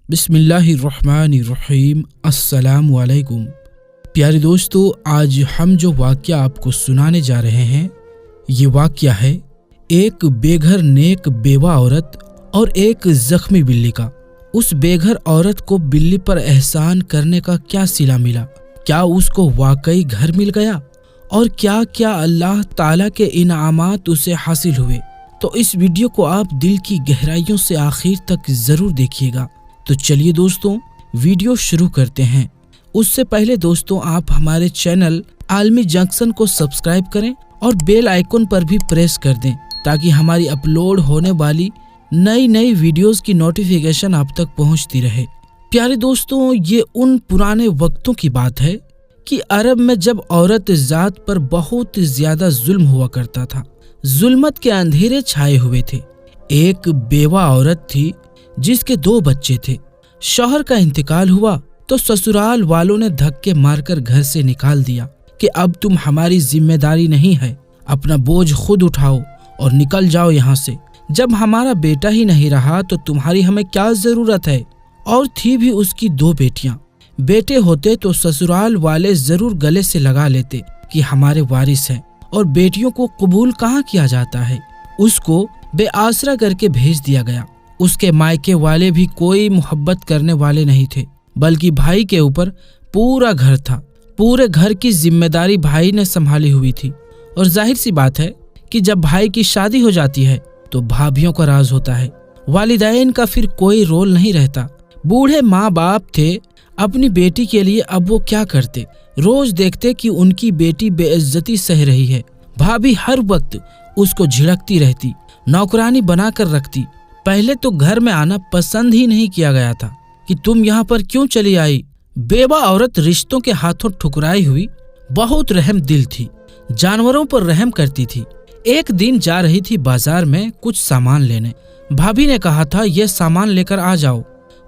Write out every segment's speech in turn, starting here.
बिस्मिल्लाहिर्रहमानिर्रहीम। अस्सलाम वालेकुम। प्यारे दोस्तों, आज हम जो वाक़या आपको सुनाने जा रहे हैं, ये वाक़या है एक बेघर नेक बेवा औरत और एक ज़ख्मी बिल्ली का। उस बेघर औरत को बिल्ली पर एहसान करने का क्या सिला मिला? क्या उसको वाकई घर मिल गया? और क्या क्या अल्लाह ताला के इनामात उसे हासिल हुए? तो इस वीडियो को आप दिल की गहराइयों से आखिर तक ज़रूर देखिएगा। तो चलिए दोस्तों, वीडियो शुरू करते हैं। उससे पहले दोस्तों, आप हमारे चैनल आलमी जंक्शन को सब्सक्राइब करें और बेल आइकन पर भी प्रेस कर दें, ताकि हमारी अपलोड होने वाली नई वीडियोस की नोटिफिकेशन आप तक पहुंचती रहे। प्यारे दोस्तों, ये उन पुराने वक्तों की बात है कि अरब में जब औरत जात पर बहुत ज्यादा जुल्म हुआ करता था, जुल्मत के अंधेरे छाए हुए थे। एक बेवा औरत थी जिसके 2 बच्चे थे। शौहर का इंतकाल हुआ तो ससुराल वालों ने धक्के मारकर घर से निकाल दिया कि अब तुम हमारी जिम्मेदारी नहीं है, अपना बोझ खुद उठाओ और निकल जाओ यहाँ से। जब हमारा बेटा ही नहीं रहा तो तुम्हारी हमें क्या जरूरत है? और थी भी उसकी 2 बेटियां। बेटे होते तो ससुराल वाले जरूर गले से लगा लेते कि हमारे वारिस हैं, और बेटियों को कबूल कहाँ किया जाता है। उसको बेआसरा करके भेज दिया गया। उसके मायके वाले भी कोई मोहब्बत करने वाले नहीं थे, बल्कि भाई के ऊपर पूरा घर था। पूरे घर की जिम्मेदारी भाई ने संभाली हुई थी। और जाहिर सी बात है कि जब भाई की शादी हो जाती है तो भाभियों का राज होता है। वालिदैन का फिर कोई रोल नहीं रहता। बूढ़े माँ बाप थे, अपनी बेटी के लिए अब वो क्या करते? रोज देखते कि उनकी बेटी बेइज्जती सह रही है। भाभी हर वक्त उसको झिड़कती रहती, नौकरानी बना कर रखती। पहले तो घर में आना पसंद ही नहीं किया गया था कि तुम यहाँ पर क्यों चली आई। बेवा औरत रिश्तों के हाथों ठुकराई हुई बहुत रहम दिल थी, जानवरों पर रहम करती थी। एक दिन जा रही थी बाजार में कुछ सामान लेने। भाभी ने कहा था ये सामान लेकर आ जाओ,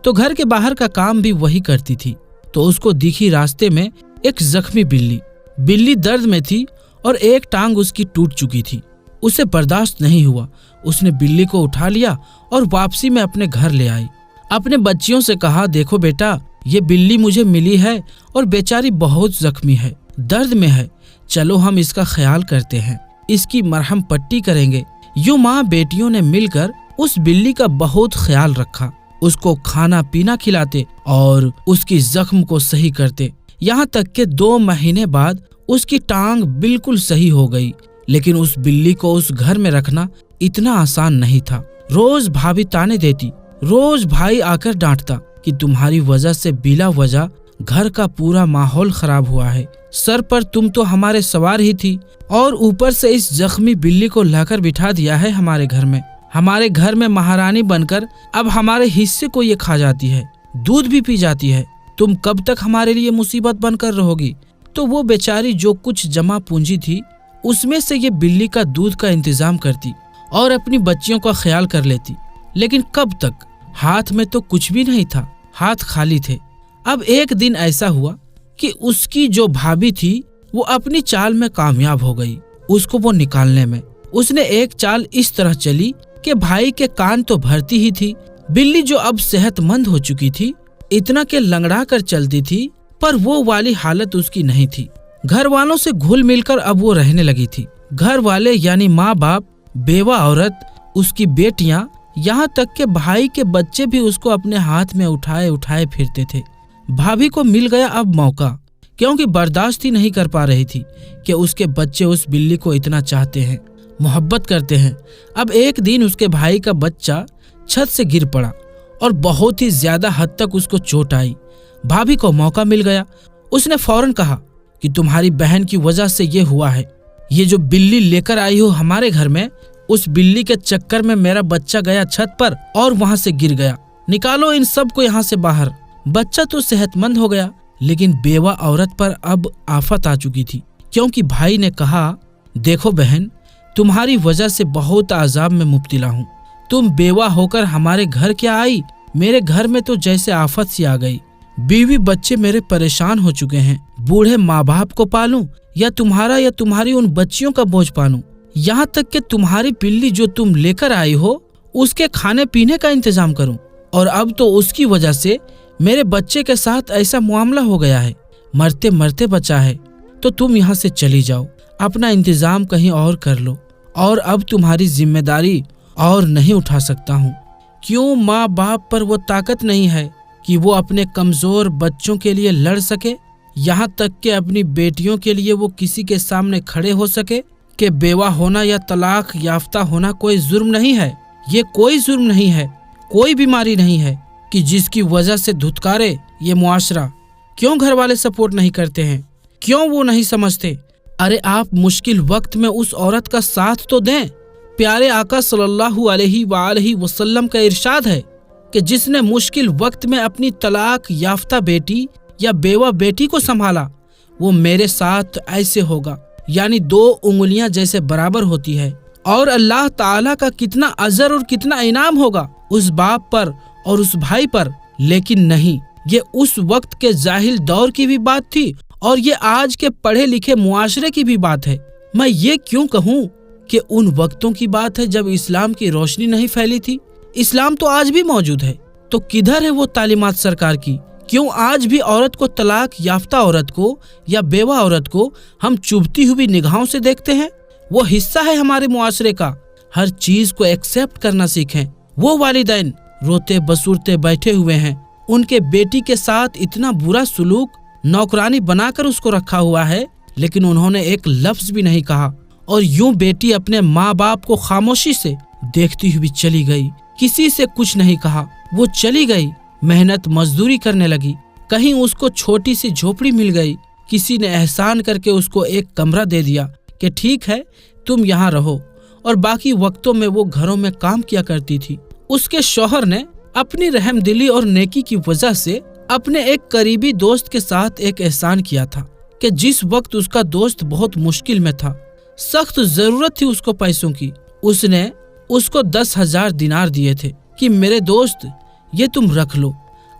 तो घर के बाहर का काम भी वही करती थी। तो उसको दिखी रास्ते में एक जख्मी बिल्ली। बिल्ली दर्द में थी और एक टांग उसकी टूट चुकी थी। उसे बर्दाश्त नहीं हुआ, उसने बिल्ली को उठा लिया और वापसी में अपने घर ले आई। अपने बच्चियों से कहा, देखो बेटा, ये बिल्ली मुझे मिली है और बेचारी बहुत जख्मी है, दर्द में है। चलो हम इसका ख्याल करते हैं, इसकी मरहम पट्टी करेंगे। यूं माँ बेटियों ने मिलकर उस बिल्ली का बहुत ख्याल रखा। उसको खाना पीना खिलाते और उसकी जख्म को सही करते। यहाँ तक के 2 महीने बाद उसकी टांग बिल्कुल सही हो गई। लेकिन उस बिल्ली को उस घर में रखना इतना आसान नहीं था। रोज भाभी ताने देती, रोज भाई आकर डांटता कि तुम्हारी वजह से बिला वजह घर का पूरा माहौल खराब हुआ है। सर पर तुम तो हमारे सवार ही थी, और ऊपर से इस जख्मी बिल्ली को लाकर बिठा दिया है हमारे घर में। हमारे घर में महारानी बनकर अब हमारे हिस्से को ये खा जाती है, दूध भी पी जाती है। तुम कब तक हमारे लिए मुसीबत बनकर रहोगी? तो वो बेचारी जो कुछ जमा पूंजी थी उसमें से ये बिल्ली का दूध का इंतजाम करती और अपनी बच्चियों का ख्याल कर लेती। लेकिन कब तक? हाथ में तो कुछ भी नहीं था, हाथ खाली थे। अब एक दिन ऐसा हुआ कि उसकी जो भाभी थी वो अपनी चाल में कामयाब हो गई। उसको वो निकालने में उसने एक चाल इस तरह चली कि भाई के कान तो भरती ही थी। बिल्ली जो अब सेहतमंद हो चुकी थी, इतना के लंगड़ा कर चलती थी, पर वो वाली हालत उसकी नहीं थी। घर वालों से घुल मिलकर अब वो रहने लगी थी। घर वाले यानी माँ बाप, बेवा औरत, उसकी बेटियां, यहाँ तक के भाई के बच्चे भी उसको अपने हाथ में उठाए उठाए फिरते थे। भाभी को मिल गया अब मौका, क्योंकि बर्दाश्त ही नहीं कर पा रही थी कि उसके बच्चे उस बिल्ली को इतना चाहते हैं, मोहब्बत करते हैं। अब एक दिन उसके भाई का बच्चा छत से गिर पड़ा और बहुत ही ज्यादा हद तक उसको चोट आई। भाभी को मौका मिल गया। उसने फौरन कहा कि तुम्हारी बहन की वजह से ये हुआ है। ये जो बिल्ली लेकर आई हो हमारे घर में, उस बिल्ली के चक्कर में मेरा बच्चा गया छत पर और वहां से गिर गया। निकालो इन सब को यहाँ से बाहर। बच्चा तो सेहतमंद हो गया, लेकिन बेवा औरत पर अब आफत आ चुकी थी, क्योंकि भाई ने कहा, देखो बहन, तुम्हारी वजह से बहुत आजाब में मुब्तला हूँ। तुम बेवा होकर हमारे घर क्या आई? मेरे घर में तो जैसे आफत सी आ गई। बीवी बच्चे मेरे परेशान हो चुके हैं। बूढ़े माँ बाप को पालूं या तुम्हारी उन बच्चियों का बोझ पालूं? यहाँ तक कि तुम्हारी बिल्ली जो तुम लेकर आई हो उसके खाने पीने का इंतजाम करूं? और अब तो उसकी वजह से मेरे बच्चे के साथ ऐसा मामला हो गया है, मरते मरते बचा है। तो तुम यहाँ से चली जाओ, अपना इंतजाम कहीं और कर लो, और अब तुम्हारी जिम्मेदारी और नहीं उठा सकता हूँ। क्यों माँ बाप पर वो ताकत नहीं है कि वो अपने कमजोर बच्चों के लिए लड़ सके, यहाँ तक कि अपनी बेटियों के लिए वो किसी के सामने खड़े हो सके कि बेवा होना या तलाक याफ्ता होना कोई जुर्म नहीं है। ये कोई जुर्म नहीं है, कोई बीमारी नहीं है कि जिसकी वजह से धुतकारे ये मुआशरा। क्यों घर वाले सपोर्ट नहीं करते हैं? क्यों वो नहीं समझते? अरे आप मुश्किल वक्त में उस औरत का साथ तो दें। प्यारे आका सल्लल्लाहु अलैहि वसल्लम का इरशाद है कि जिसने मुश्किल वक्त में अपनी तलाक याफ्ता बेटी या बेवा बेटी को संभाला, वो मेरे साथ ऐसे होगा, यानी 2 उंगलियां जैसे बराबर होती है। और अल्लाह ताला का कितना अजर और कितना इनाम होगा उस बाप पर और उस भाई पर। लेकिन नहीं, ये उस वक्त के जाहिल दौर की भी बात थी और ये आज के पढ़े लिखे मुआशरे की भी बात है। मैं ये क्यों कहूँ कि उन वक्तों की बात है जब इस्लाम की रोशनी नहीं फैली थी। इस्लाम तो आज भी मौजूद है, तो किधर है वो तालीमात सरकार की? क्यों आज भी औरत को, तलाक याफ्ता औरत को या बेवा औरत को हम चुभती हुई निगाहों से देखते हैं? वो हिस्सा है हमारे मुआशरे का। हर चीज को एक्सेप्ट करना सीखें। वो वालिदैन रोते बसूरते बैठे हुए हैं, उनके बेटी के साथ इतना बुरा सुलूक, नौकरानी बनाकर उसको रखा हुआ है, लेकिन उन्होंने एक लफ्ज भी नहीं कहा। और यूं बेटी अपने माँ बाप को खामोशी से देखती हुई चली गई, किसी से कुछ नहीं कहा। वो चली गई, मेहनत मजदूरी करने लगी। कहीं उसको छोटी सी झोपड़ी मिल गई, किसी ने एहसान करके उसको एक कमरा दे दिया कि ठीक है तुम यहाँ रहो, और बाकी वक्तों में वो घरों में काम किया करती थी। उसके शौहर ने अपनी रहमदिली और नेकी की वजह से अपने एक करीबी दोस्त के साथ एक एहसान किया था कि जिस वक्त उसका दोस्त बहुत मुश्किल में था, सख्त जरूरत थी उसको पैसों की, उसने उसको 10,000 दिनार दिए थे कि मेरे दोस्त ये तुम रख लो।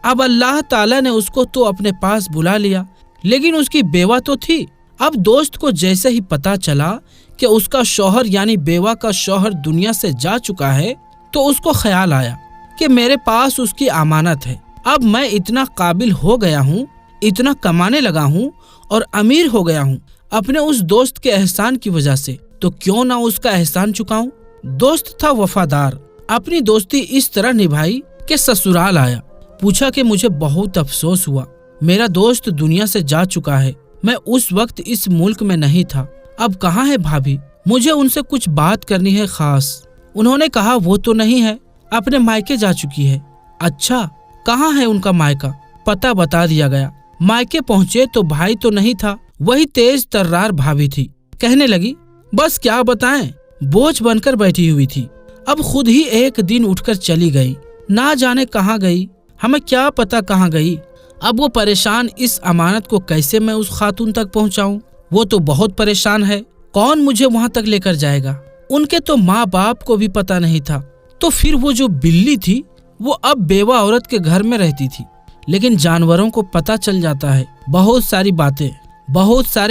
अब अल्लाह ताला ने उसको तो अपने पास बुला लिया, लेकिन उसकी बेवा तो थी। अब दोस्त को जैसे ही पता चला कि उसका शौहर यानी बेवा का शौहर दुनिया से जा चुका है, तो उसको ख्याल आया कि मेरे पास उसकी अमानत है। अब मैं इतना काबिल हो गया हूँ, इतना कमाने लगा हूँ और अमीर हो गया हूँ अपने उस दोस्त के एहसान की वजह से, तो क्यों ना उसका एहसान चुकाऊं। दोस्त था वफादार, अपनी दोस्ती इस तरह निभाई कि ससुराल आया। पूछा कि मुझे बहुत अफसोस हुआ, मेरा दोस्त दुनिया से जा चुका है, मैं उस वक्त इस मुल्क में नहीं था। अब कहाँ है भाभी? मुझे उनसे कुछ बात करनी है खास। उन्होंने कहा वो तो नहीं है, अपने मायके जा चुकी है। अच्छा, कहाँ है उनका मायका? पता बता दिया गया। मायके पहुँचे तो भाई तो नहीं था, वही तेज तर्रार भाभी थी। कहने लगी बस क्या बताएं, बोझ बनकर बैठी हुई थी। अब खुद ही एक दिन उठकर चली गई, ना जाने कहाँ गई, हमें क्या पता कहाँ गई। अब वो परेशान, इस अमानत को कैसे मैं उस खातून तक पहुँचाऊं? वो तो बहुत परेशान है, कौन मुझे वहाँ तक लेकर जाएगा? उनके तो माँ बाप को भी पता नहीं था। तो फिर वो जो बिल्ली थी वो अब बेवा औरत के घर में रहती थी, लेकिन जानवरों को पता चल जाता है बहुत सारे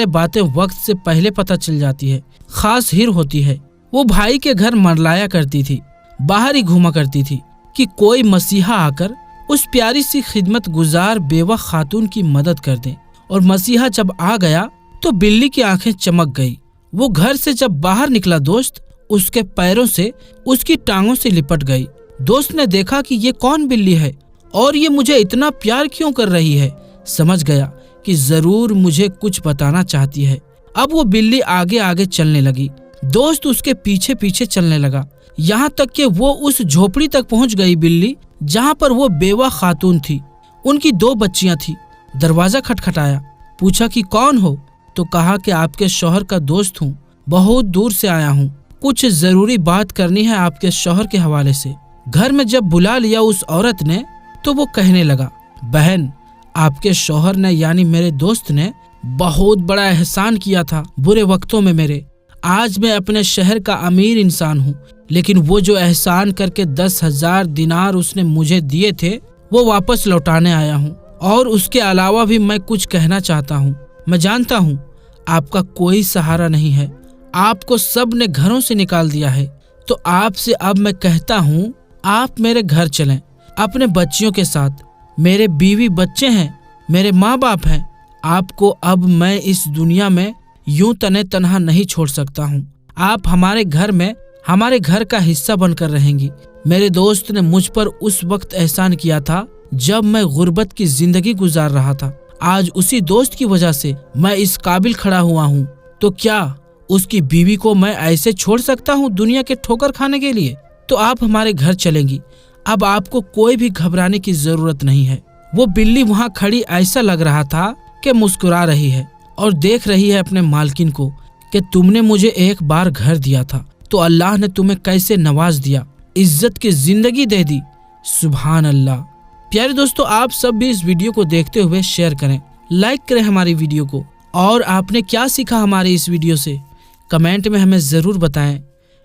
बातें वक्त से पहले पता चल जाती है। खास हिर होती है। वो भाई के घर मरलाया करती थी, बाहर ही घूमा करती थी कि कोई मसीहा आकर उस प्यारी सी खिदमत गुजार बेवा खातून की मदद कर दे। और मसीहा जब आ गया तो बिल्ली की आंखें चमक गई। वो घर से जब बाहर निकला, दोस्त उसके पैरों से, उसकी टांगों से लिपट गई। दोस्त ने देखा कि ये कौन बिल्ली है और ये मुझे इतना प्यार क्यों कर रही है। समझ गया कि जरूर मुझे कुछ बताना चाहती है। अब वो बिल्ली आगे आगे चलने लगी, दोस्त उसके पीछे पीछे चलने लगा, यहाँ तक कि वो उस झोपड़ी तक पहुँच गई बिल्ली, जहाँ पर वो बेवा खातून थी। उनकी 2 बच्चियां थी। दरवाजा खटखटाया, पूछा कि कौन हो? तो कहा कि आपके शौहर का दोस्त हूँ, बहुत दूर से आया हूँ, कुछ जरूरी बात करनी है आपके शौहर के हवाले से। घर में जब बुला लिया उस औरत ने, तो वो कहने लगा, बहन आपके शौहर ने यानी मेरे दोस्त ने बहुत बड़ा एहसान किया था बुरे वक्तों में मेरे। आज मैं अपने शहर का अमीर इंसान हूँ, लेकिन वो जो एहसान करके 10,000 दिनार उसने मुझे दिए थे वो वापस लौटाने आया हूँ। और उसके अलावा भी मैं कुछ कहना चाहता हूँ। मैं जानता हूँ आपका कोई सहारा नहीं है, आपको सब ने घरों से निकाल दिया है, तो आपसे अब मैं कहता हूँ आप मेरे घर चलें, अपने बच्चियों के साथ। मेरे बीवी बच्चे हैं, मेरे माँ बाप हैं। आपको अब मैं इस दुनिया में यूं तने तनहा नहीं छोड़ सकता हूँ। आप हमारे घर में हमारे घर का हिस्सा बनकर रहेंगी। मेरे दोस्त ने मुझ पर उस वक्त एहसान किया था जब मैं गुर्बत की जिंदगी गुजार रहा था। आज उसी दोस्त की वजह से मैं इस काबिल खड़ा हुआ हूँ, तो क्या उसकी बीवी को मैं ऐसे छोड़ सकता हूँ दुनिया के ठोकर खाने के लिए? तो आप हमारे घर चलेंगी। अब आपको कोई भी घबराने की जरूरत नहीं है। वो बिल्ली वहाँ खड़ी ऐसा लग रहा था कि मुस्कुरा रही है और देख रही है अपने मालकिन को कि तुमने मुझे एक बार घर दिया था तो अल्लाह ने तुम्हें कैसे नवाज दिया, इज्जत की जिंदगी दे दी। सुभान अल्लाह। प्यारे दोस्तों, आप सब भी इस वीडियो को देखते हुए शेयर करें, लाइक करें हमारी वीडियो को। और आपने क्या सीखा हमारे इस वीडियो से कमेंट में हमें ज़रूर बताएं।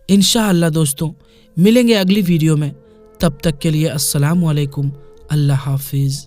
इंशाअल्लाह दोस्तों मिलेंगे अगली वीडियो में। तब तक के लिए अस्सलाम वालेकुम, अल्लाह हाफिज़।